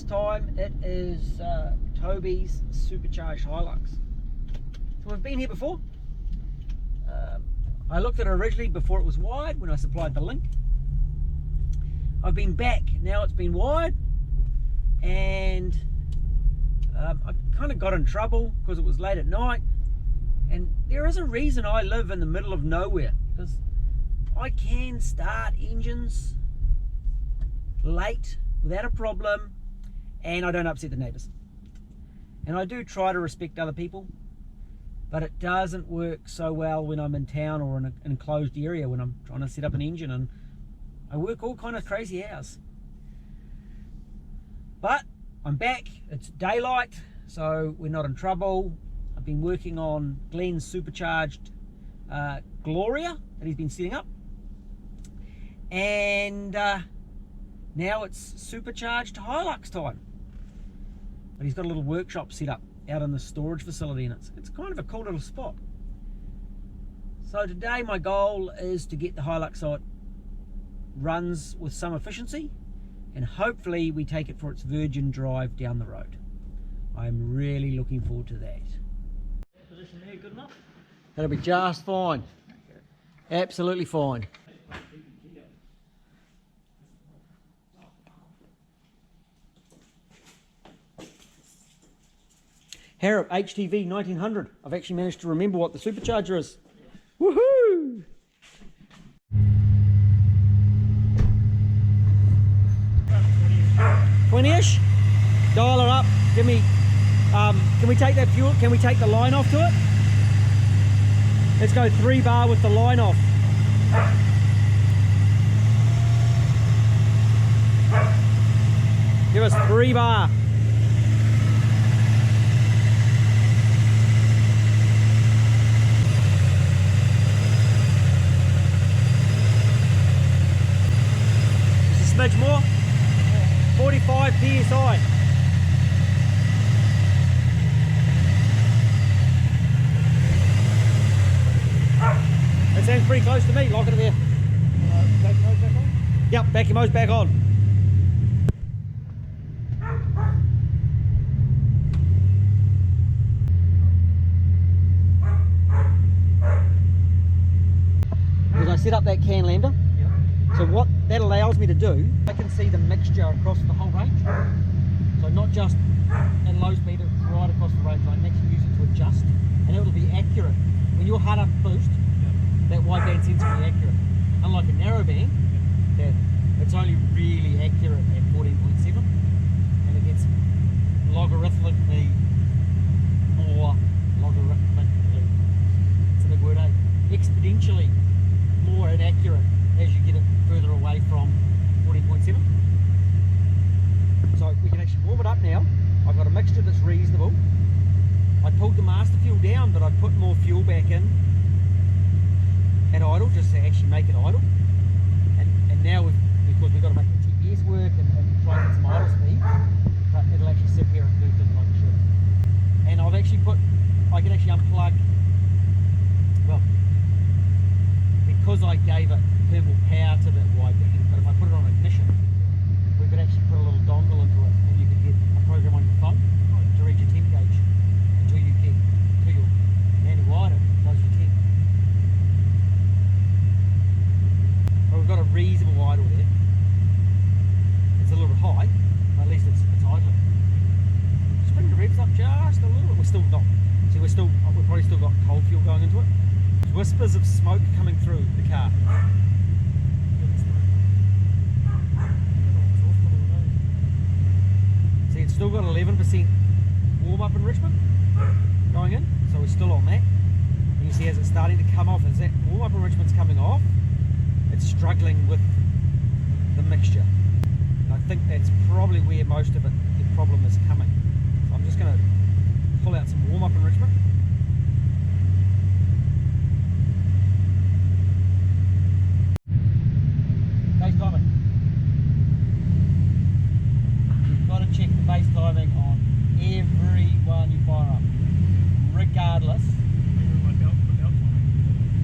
time. It is Toby's Supercharged Hilux. So we've been here before. I looked at it originally before it was wired when I supplied the link. I've been back, now it's been wired, and I kind of got in trouble because it was late at night. And there is a reason I live in the middle of nowhere, because I can start engines late without a problem and I don't upset the neighbors. And I do try to respect other people, but it doesn't work so well when I'm in town or in an enclosed area when I'm trying to set up an engine, and I work all kind of crazy hours. But I'm back, it's daylight, so we're not in trouble. I've been working on Glenn's Supercharged Gloria that he's been setting up, and now it's Supercharged Hilux time. But he's got a little workshop set up out in the storage facility, and it's kind of a cool little spot. So today my goal is to get the Hilux so it runs with some efficiency, and hopefully we take it for its virgin drive down the road. I'm really looking forward to that. Position there, good enough? That'll be just fine. Absolutely fine. Harrop HTV1900. I've actually managed to remember what the supercharger is. Woohoo! $20-ish. Dial her up. Give me. Can we take that fuel? Can we take the line off to it? Let's go 3 bar with the line off. Give us 3 bar. Just a smidge more. 45 psi. That sounds pretty close to me. Lock it there. Vacuum hose back on? Yep, vacuum hose back on. Because I set up that can lander. Yep. So what that allows me to do, I can see the mixture across the whole range. So not just in low speed, it's right across the range. I can actually use it to adjust, and it will be accurate. When you're hard up boost, that wideband sensor will be accurate. Unlike a narrowband, that it's only really accurate at 14.7, and it gets logarithmically more logarithmically. It's a big word, eh? Exponentially more inaccurate as you get it further away from 14.7. So we can actually warm it up now. I've got a mixture that's reasonable. I pulled the master fuel down, but I put more fuel back in at idle just to actually make it idle. And now because we've got to make the TPS work and try and get some idle speed, but it'll actually sit here and do things like it should. And I've actually I can actually unplug, well, because I gave it thermal power to the wideband, but if I put it on ignition, we could actually put a little dongle into it, and you could get a program on your phone to read your temp gauge until your manual wider does your temp. But we've got a reasonable idle there. It's a little bit high, but at least it's idling. Just bring the revs up just a little bit. We're still not. See, we've probably still got cold fuel going into it. There's whispers of smoke coming through the car. See, it's still got 11% warm-up enrichment going in, so we're still on that. And you see as it's starting to come off, as that warm-up enrichment's coming off, it's struggling with the mixture. And I think that's probably where most of the problem is coming. So I'm just going to pull out some warm-up enrichment. Base timing. You've got to check the base timing on every one you fire up, regardless.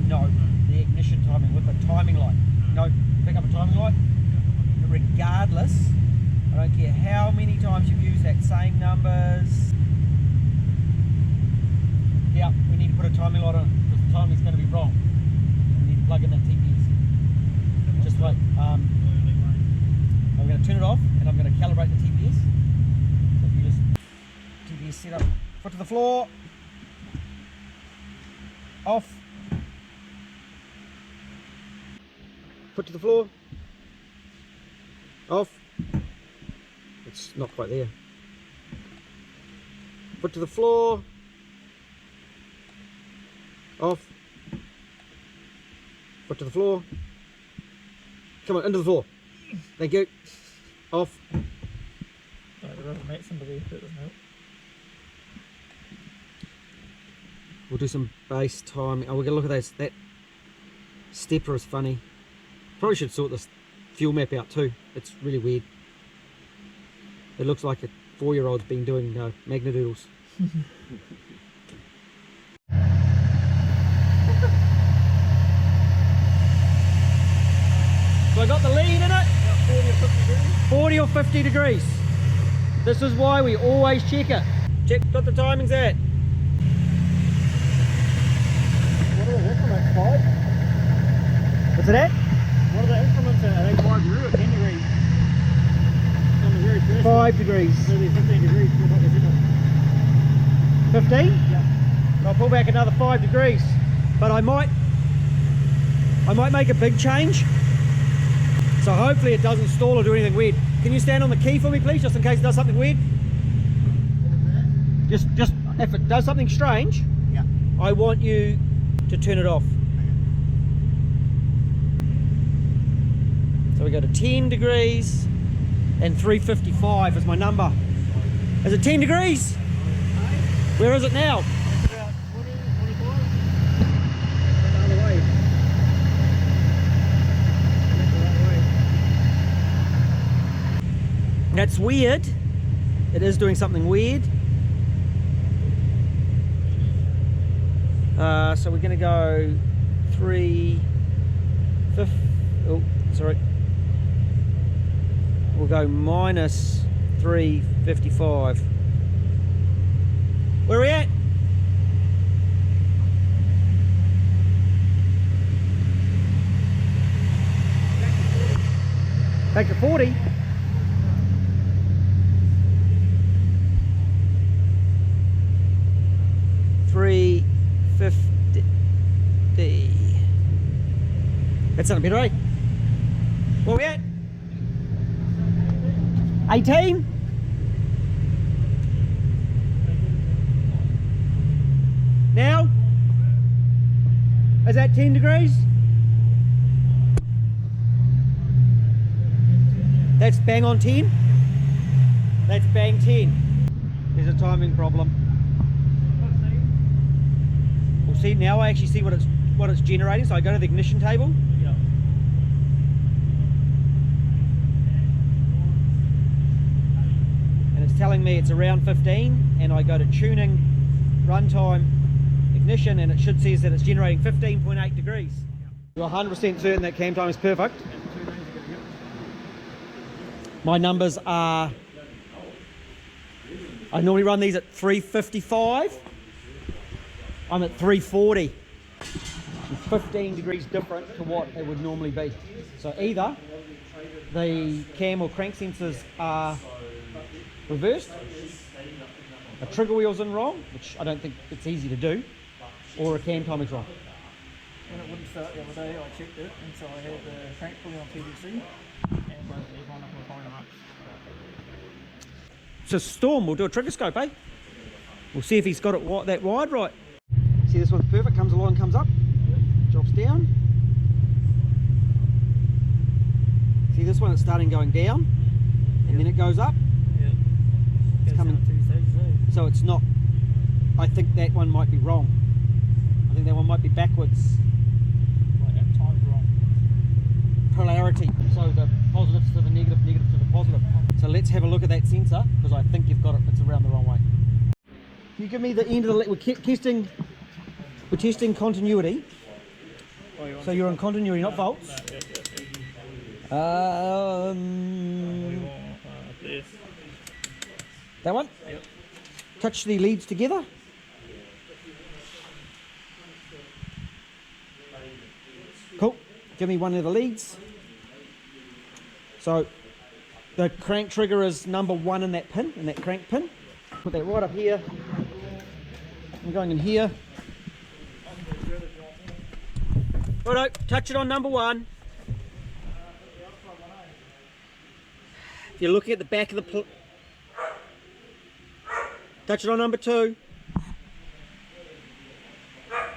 No, the ignition timing with the timing light. No, pick up a timing light. Regardless I don't care how many times you've used that same numbers. Yeah, we need to put a timing light on it because the timing's going to be wrong. We need to plug in that TPS. Just wait. I'm going to turn it off and I'm going to calibrate the TPS. So if you just TPS set up, foot to the floor, off, foot to the floor, off. It's not quite there. Foot to the floor, off, foot to the floor, come on, into the floor, thank you, off. Right, the rubber mat's under there, that doesn't help. We'll do some base timing. Oh, we're gonna look at that stepper is funny. Probably should sort this fuel map out too. It's really weird. It looks like a 4-year-old's been doing magnadoodles. So I got the lead in it. About 40 or 50 degrees. This is why we always check it. Check what the timing's at. What are the increments, 5? What's it at? What are the increments at? Are they 5 degrees or 10 degrees? On the very first 5 degrees. So they're 15 degrees. What is it? 15? Yeah. I'll pull back another 5 degrees. But I might make a big change. So hopefully it doesn't stall or do anything weird. Can you stand on the key for me, please, just in case it does something weird? Just if it does something strange, Yeah. I want you to turn it off. So we go to 10 degrees and 355 is my number. Is it 10 degrees? Where is it now? It's about 20, 25. The other way. The other way. That's weird. It is doing something weird. So we're going to go 350. Oh, sorry. We'll go minus 355. Where are we at? Back to 40. $3.50. That's not a bit, right? Where are we at? 18? Now? Is that 10 degrees? That's bang on 10? That's bang 10. There's a timing problem. We'll see now. I actually see what it's generating. So I go to the ignition table. Yeah. And it's telling me it's around 15, and I go to tuning, runtime, ignition, and it should says that it's generating 15.8 degrees. You're 100% certain that cam time is perfect? My numbers are, I normally run these at 355. I'm at 340. 15 degrees different to what it would normally be. So either the cam or crank sensors are reversed, a trigger wheel's in wrong, which I don't think it's easy to do, or a cam timing's wrong. When it wouldn't start the other day, I checked it, and so I had the crank pulley on PVC, and both these one up with fire marks. So Storm, we'll do a trigger scope, eh? We'll see if he's got it that wide right. See, this one's perfect, comes along, comes up, drops down. See this one, it's starting going down, and then it goes up. Yeah. It's coming. 2 stages, eh? So it's not, I think that one might be wrong. I think that one might be backwards. Like that time's wrong. Polarity. So the positives to the negative, negative to the positive. So let's have a look at that sensor, because I think you've got it, it's around the wrong way. Can you give me the end of the, we're testing continuity. Oh, you want So you're in continuity, not volts. What do you want? 30? That one? Yep. Touch the leads together. Cool. Give me one of the leads. So the crank trigger is number 1 in that pin, in that crank pin. Put that right up here. I'm going in here. Righto, touch it on number 1. If you're looking at the back of the touch it on number 2.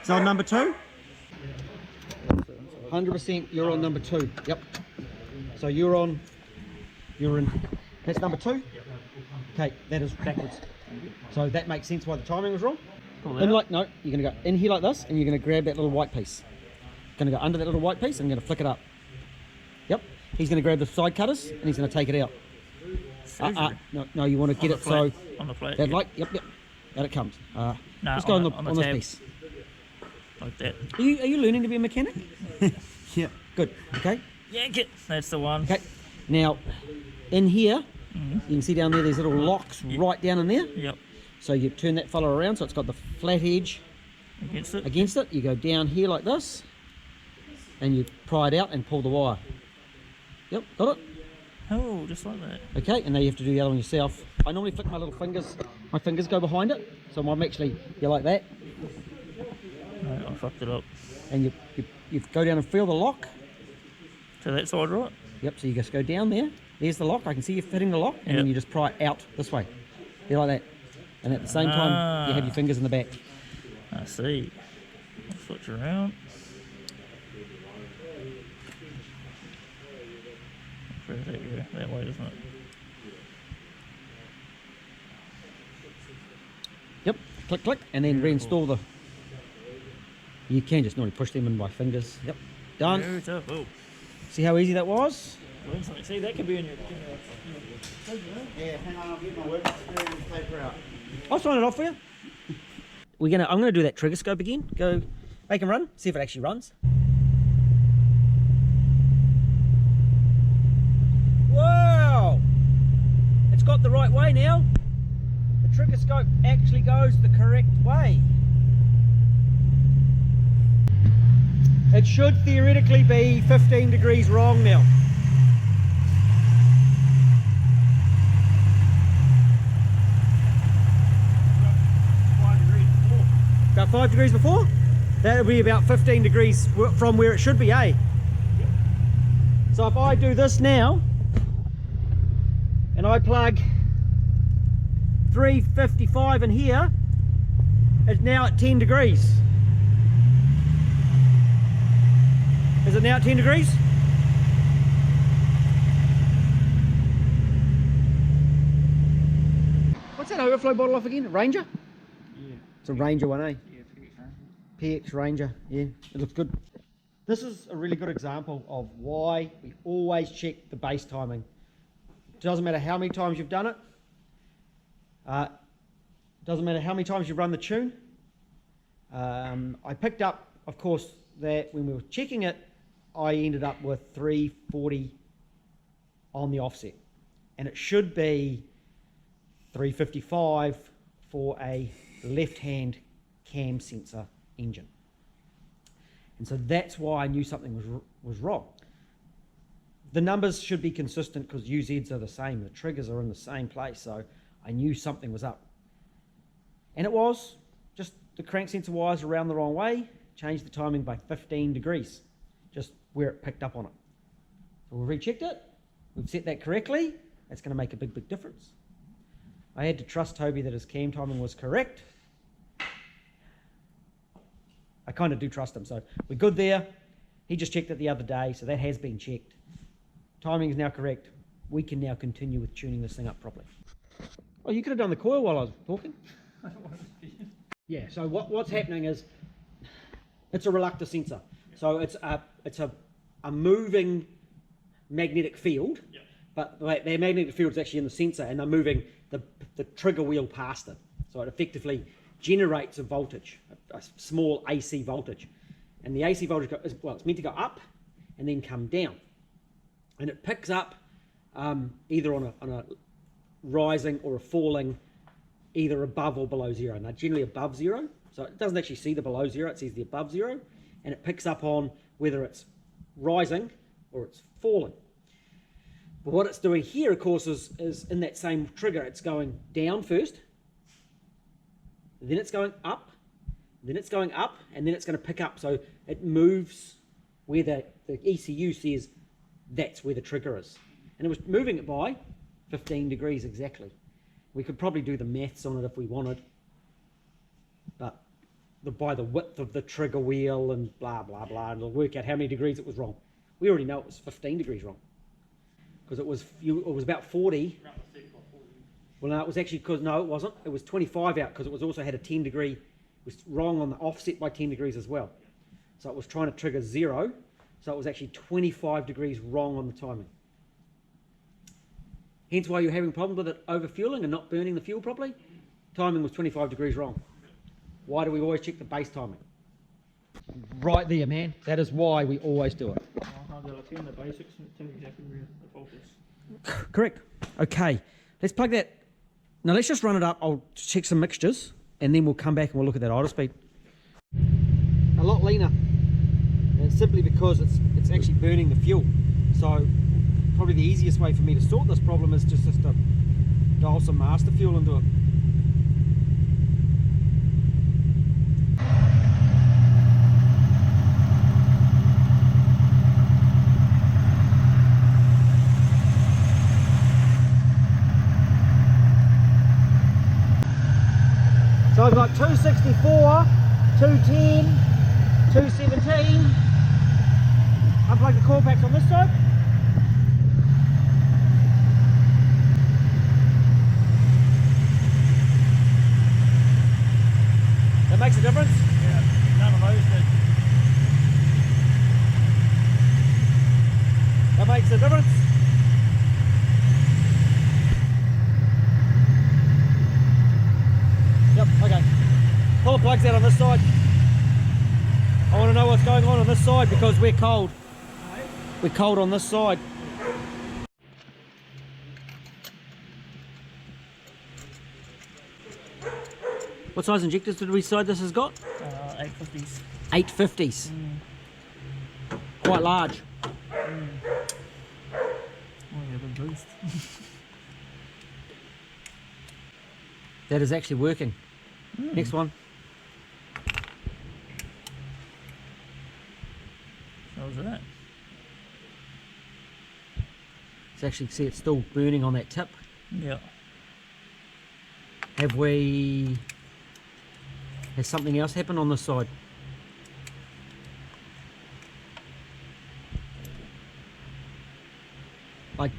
It's on number 2? 100% you're on number 2. Yep. So you're in, that's number 2? Okay, that is backwards. So that makes sense why the timing was wrong. And like, no, you're going to go in here like this, and you're going to grab that little white piece. Going to go under that little white piece, and I'm going to flick it up. Yep. He's going to grab the side cutters, and he's going to take it out. No, you want to get it so on the flat. That light, yep, out it comes. No, just go on this piece. Like that. Are you learning to be a mechanic? Yeah. Good. Okay. Yank it. That's the one. Okay. Now, in here, you can see down there, there's little locks right down in there. Yep. So you turn that fella around, so it's got the flat edge against it. You go down here like this, and you pry it out and pull the wire. Yep, got it? Oh, just like that. Okay, and now you have to do the other one yourself. I normally flick my little fingers. My fingers go behind it, so I'm actually, you like that. No, I fucked it up. And you go down and feel the lock. To that side, right? Yep, so you just go down there. There's the lock. I can see you fitting the lock, and then you just pry it out this way. You like that. And at the same time, you have your fingers in the back. I see. I'll switch around. Where does that go? That way, doesn't it? Yep, click, click, and then reinstall the... You can just normally push them in by fingers. Yep, done. Oh. See how easy that was? See, that could be in your... Yeah, hang on, I'll get my work experience paper out. I'll sign it off for you. I'm gonna do that trigger scope again. Go, make him run. See if it actually runs. Wow! It's got the right way now. The trigger scope actually goes the correct way. It should theoretically be 15 degrees wrong now. About 5 degrees before? That would be about 15 degrees from where it should be, eh? So if I do this now, and I plug 355 in here, it's now at 10 degrees. Is it now at 10 degrees? What's that overflow bottle off again? Ranger? Yeah. It's a Ranger one, eh? Yeah, PX Ranger, yeah, it looks good. This is a really good example of why we always check the base timing. It doesn't matter how many times you've done it. Doesn't matter how many times you run the tune. I picked up, of course, that when we were checking it, I ended up with 340 on the offset. And it should be 355 for a left-hand cam sensor engine. And so that's why I knew something was wrong. The numbers should be consistent because UZs are the same, the triggers are in the same place, so I knew something was up. And it was, just the crank sensor wires around the wrong way, changed the timing by 15 degrees, just where it picked up on it. So we rechecked it, we've set that correctly, that's going to make a big, big difference. I had to trust Toby that his cam timing was correct. I kind of do trust him, so we're good there. He just checked it the other day, so that has been checked. Timing is now correct. We can now continue with tuning this thing up properly. Oh, you could have done the coil while I was talking. I don't want to be. Yeah, so what's happening is it's a reluctor sensor. So it's a moving magnetic field, but their magnetic field is actually in the sensor, and they're moving the trigger wheel past it. So it effectively generates a voltage, a small AC voltage. And the AC voltage, it's meant to go up and then come down. And it picks up either on a rising or a falling either above or below zero. Now generally above zero, so it doesn't actually see the below zero, it sees the above zero, and it picks up on whether it's rising or it's falling. But what it's doing here, of course, is in that same trigger, it's going down first, then it's going up, then it's going up, and then it's going to pick up. So it moves where the ECU says that's where the trigger is. And it was moving it by 15 degrees exactly. We could probably do the maths on it if we wanted, but by the width of the trigger wheel and blah, blah, blah, and it'll work out how many degrees it was wrong. We already know it was 15 degrees wrong, because it was about 40. Well, no, it was actually, because no, it wasn't. It was 25 out, because it was also had a 10 degree, it was wrong on the offset by 10 degrees as well. So it was trying to trigger 0, so it was actually 25 degrees wrong on the timing. Hence why you're having problems with it overfueling and not burning the fuel properly. Timing was 25 degrees wrong. Why do we always check the base timing? Right there, man. That is why we always do it. I'll turn the basics and tell you exactly where the fault is. Correct. Okay, let's plug that. Now let's just run it up. I'll check some mixtures and then we'll come back and we'll look at that idle speed. A lot leaner, and simply because it's actually burning the fuel. So probably the easiest way for me to sort this problem is just to dial some master fuel into it. So I've got 264, 210, 217. Unplug the core packs on this side. That makes a difference? Yeah, none of those did. That makes a difference? Yep, okay. Pull the plugs out on this side. I want to know what's going on this side because we're cold. We're cold on this side. What size injectors did we decide this has got? 850s. 850s. Quite large. Oh yeah, the boost. That is actually working. Next one. How's that? It's actually, see, it's still burning on that tip. Yeah. Has something else happened on this side? Like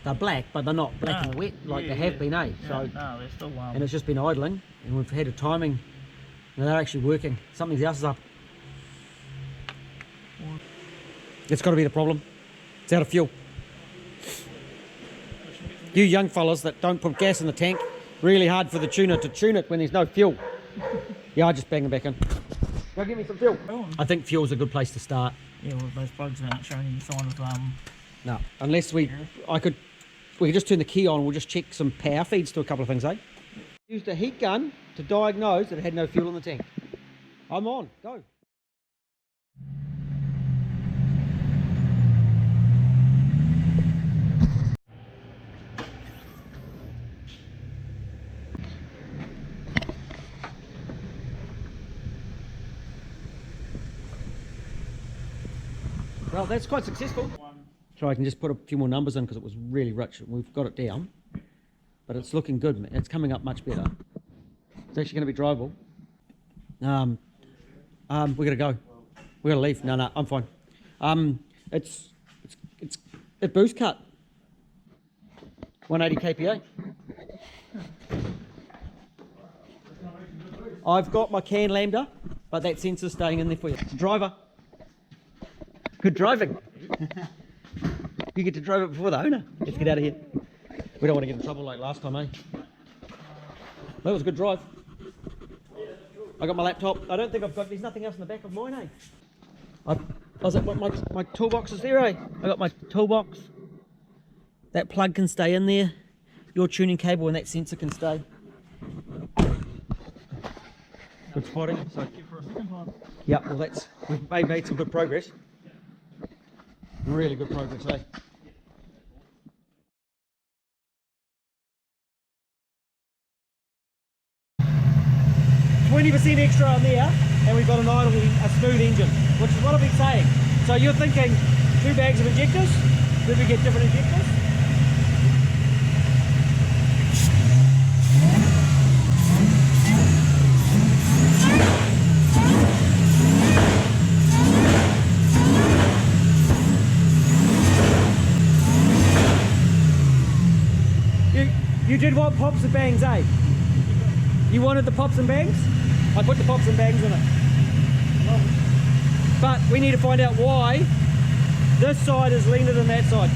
they're black, but they're not black and wet like they have been, eh? So no, they're still and it's just been idling, and we've had a timing. And they're actually working. Something else is up. It's got to be the problem. It's out of fuel. You young fellas that don't put gas in the tank, really hard for the tuner to tune it when there's no fuel. Yeah, I just bang it back in. Go get me some fuel. I think fuel's a good place to start. Yeah, well, those plugs aren't showing any sign of No, unless we could just turn the key on. We'll just check some power feeds to a couple of things, eh? Used a heat gun to diagnose that it had no fuel in the tank. I'm on. Go. Well, that's quite successful. So I can just put a few more numbers in because it was really rich. We've got it down, but it's looking good. It's coming up much better. It's actually going to be drivable. We're going to go. We're going to leave. No, I'm fine. It's boost cut. 180 kPa. I've got my CAN lambda, but that sensor's staying in there for you. Driver. Good driving. You get to drive it before the owner. Let's get out of here. We don't want to get in trouble like last time, eh? That was a good drive. I got my laptop. I don't think there's nothing else in the back of mine, eh? My toolbox is there, eh? I got my toolbox. That plug can stay in there. your tuning cable and that sensor can stay. Good spotting. So, yeah, well we've made some good progress. Really good progress, eh? %, extra on there, and we've got a smooth engine, which is what I've been saying. So you're thinking 2 bags of injectors? Did we get different injectors? You did want pops and bangs, eh? You wanted the pops and bangs? I put the pops and bangs in it. But we need to find out why this side is leaner than that side.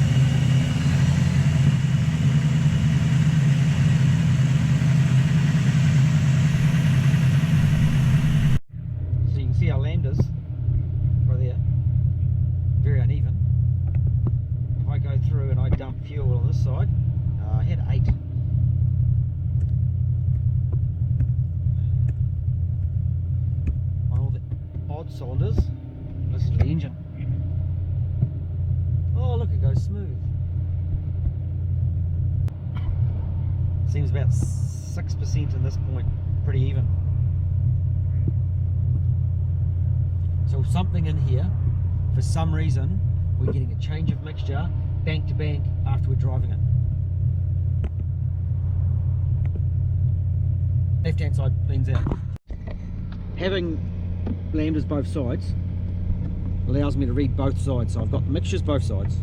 So you can see our lambdas right there, very uneven. If I go through and I dump fuel on this side, I had 8. Cylinders. This is the engine. Oh look, it goes smooth. Seems about 6% in this point, pretty even. So something in here, for some reason, we're getting a change of mixture bank to bank after we're driving it. Left hand side leans out. Having lambdas both sides allows me to read both sides, so I've got mixtures both sides.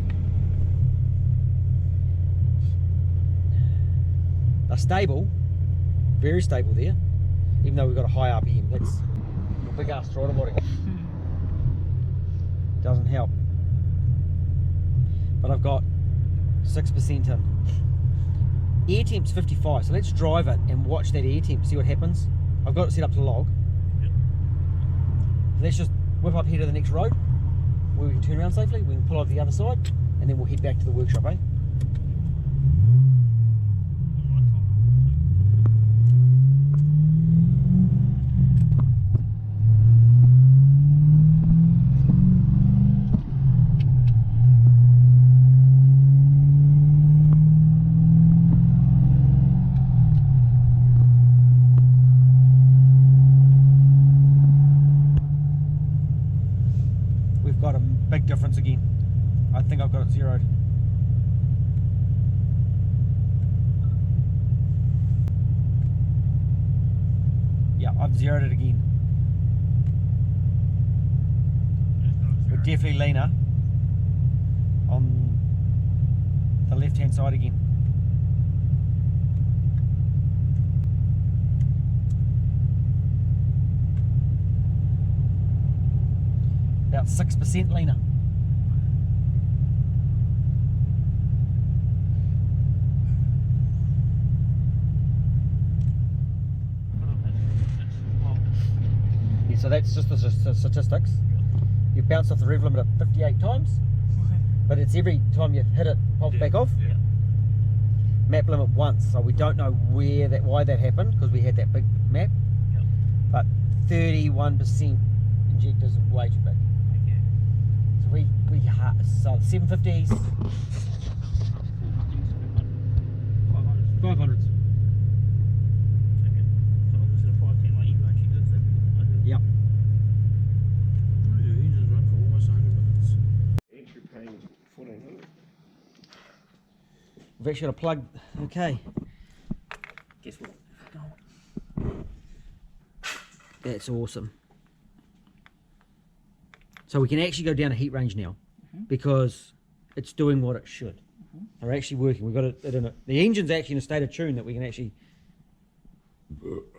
They're stable, very stable there, even though we've got a high RPM. That's a big ass throttle body. Doesn't help. But I've got 6% in. Air temp's 55, so let's drive it and watch that air temp, see what happens. I've got it set up to log. Let's just whip up here to the next road where we can turn around safely. We can pull over the other side and then we'll head back to the workshop, eh? Got a big difference again. I think I've got it zeroed. Yeah, I've zeroed it again. We're definitely leaner on the left hand side again. About 6% leaner. Yeah, so that's just the statistics. You've bounced off the rev limiter 58 times, but it's every time you hit it, pops back off. Yeah. Map limit once, so we don't know why that happened, because we had that big map. Yep. But 31% injectors are way too big. So 750s, 500s. Yep. Engines run for almost 100 minutes. Entry paying 1400. We've actually got a plug. Okay. Guess what? That's awesome. So we can actually go down a heat range now, because it's doing what it should. They're actually working. We've got it in it. The engine's actually in a state of tune that we can actually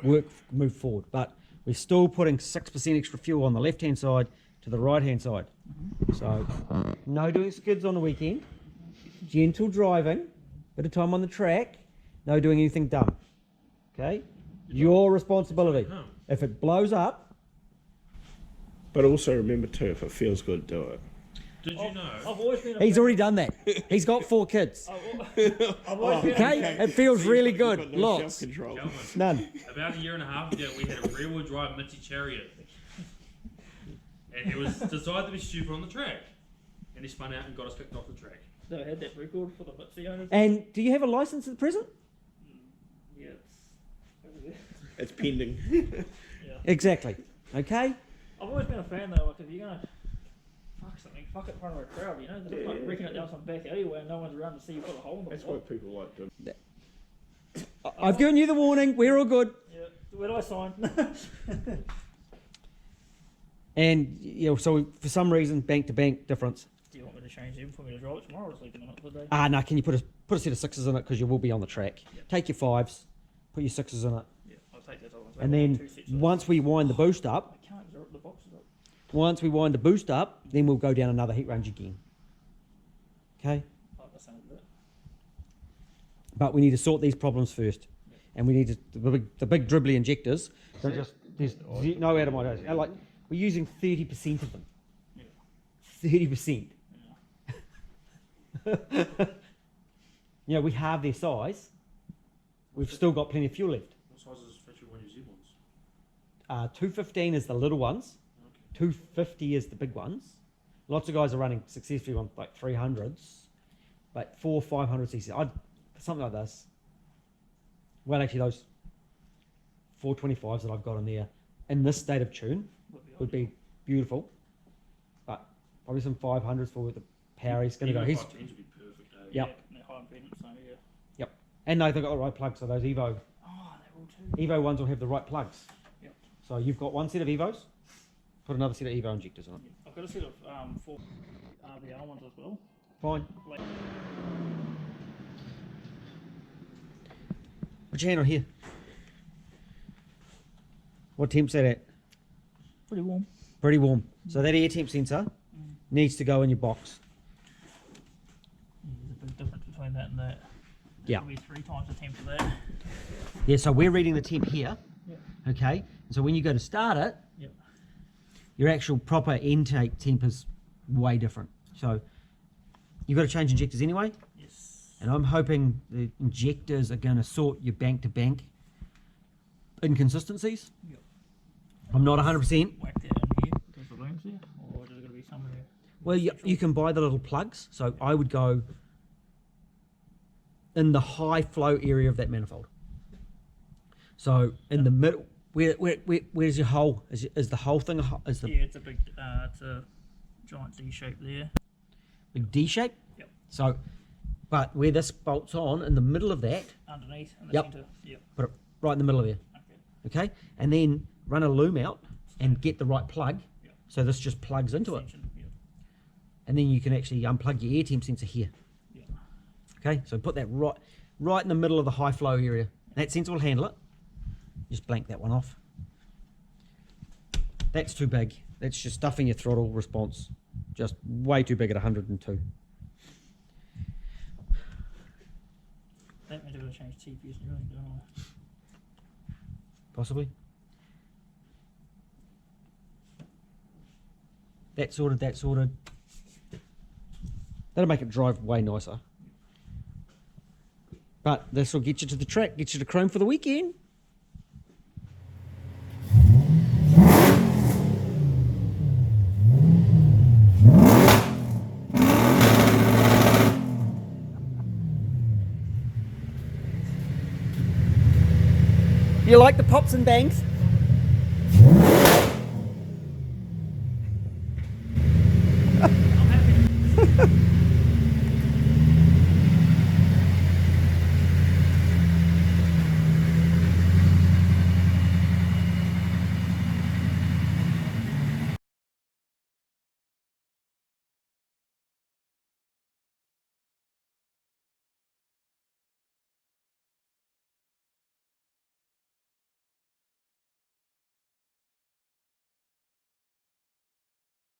move forward. But we're still putting 6% extra fuel on the left-hand side to the right-hand side. So no doing skids on the weekend. Gentle driving, bit of time on the track. No doing anything dumb. Okay? Your responsibility. If it blows up. But also remember too, if it feels good, do it. Did you know? I've always been a He's fan. already done that. He's got 4 kids. I've always been a Okay, fan. it feels really You've got good. no Lots. self-control. Calvin, None. about a year and a half ago, we had a rear-wheel drive Mitty Chariot. And he was decided to be stupid on the track. And he spun out and got us kicked off the track. So I had that record for the Mitzi owners. And do you have a license at the present? Yeah, It's pending. yeah. Exactly. Okay. I've always been a fan though. Like if you're gonna fuck something, fuck it in front of a crowd. You know, they're like wrecking it down some back alleyway and no one's around to see you put a hole in the That's why block. people like to. I've given you the warning. We're all good. Yeah. Where do I sign? And so for some reason, bank to bank difference. Do you want me to change them for me to drive it tomorrow or just leave them in it for the day? No, can you put a set of 6s in it because you will be on the track. Yep. Take your 5s, put your 6s in it, Yeah, I'll take that. and then once we wind the boost up, I can't rip the boxes up. once we wind the boost up, then we'll go down another heat range again. Okay, I like the sound of it. but we need to sort these problems first, and we need to, the big dribbly injectors. Don't just there's no atomization. Like we're using 30% of them. Yeah. 30%. Yeah. We halve their size. We've still got plenty of fuel left. What size is this 51UZ ones? 215 is the little ones. Okay. 250 is the big ones. Lots of guys are running successfully on like 300s, but 500 cc. Something like this. Well, actually, those 425s that I've got in there in this state of tune would be beautiful. But probably some 500s for the power he's going to go. He's 510s would be perfect. Eh? Yep. Yeah, and they're high impedance, so yeah. Yep. And they've got the right plugs. So those Evo Oh, they're all too. Evo ones will have the right plugs. Yep. So you've got one set of Evos. Put another set of Evo injectors on it. Yeah. I've got a set of 4 RBL ones as well. Fine. Like, Put your hand on here. What temp's that at? pretty warm. Pretty warm. So that air temp sensor needs to go in your box. Yeah, there's a big difference between that and that. Yeah. Probably 3 times the temp for that. Yeah, so we're reading the temp here. Yeah. Okay. And so when you go to start it, Yep. your actual proper intake temp is way different. So you've got to change injectors anyway. Yes. And I'm hoping the injectors are going to sort your bank to bank inconsistencies. Yep. I'm not 100%. Whack that in here because the loom's there, or is it going to be somewhere? Well, you can buy the little plugs. So I would go in the high flow area of that manifold. So in the middle, where's your hole? Is the whole thing is the Yeah, it's a big, it's a giant D shape there. big D shape? Yep. So, but where this bolts on, in the middle of that, Underneath in the Yep. centre. Yep. put it right in the middle of there. Okay. Okay, and then run a loom out and get the right plug. Yep. So this just plugs into it, Extension. Yep. and then you can actually unplug your air temp sensor here. Yep. Okay, so put that right in the middle of the high flow area. That sensor will handle it. Just blank that one off. That's too big. That's just stuffing your throttle response. Just way too big at 102. That means I'm going to change TPS and everything, don't I? Possibly. That sorted, that sorted. That'll make it drive way nicer. But this will get you to the track, get you to Chrome for the weekend. You like the pops and bangs?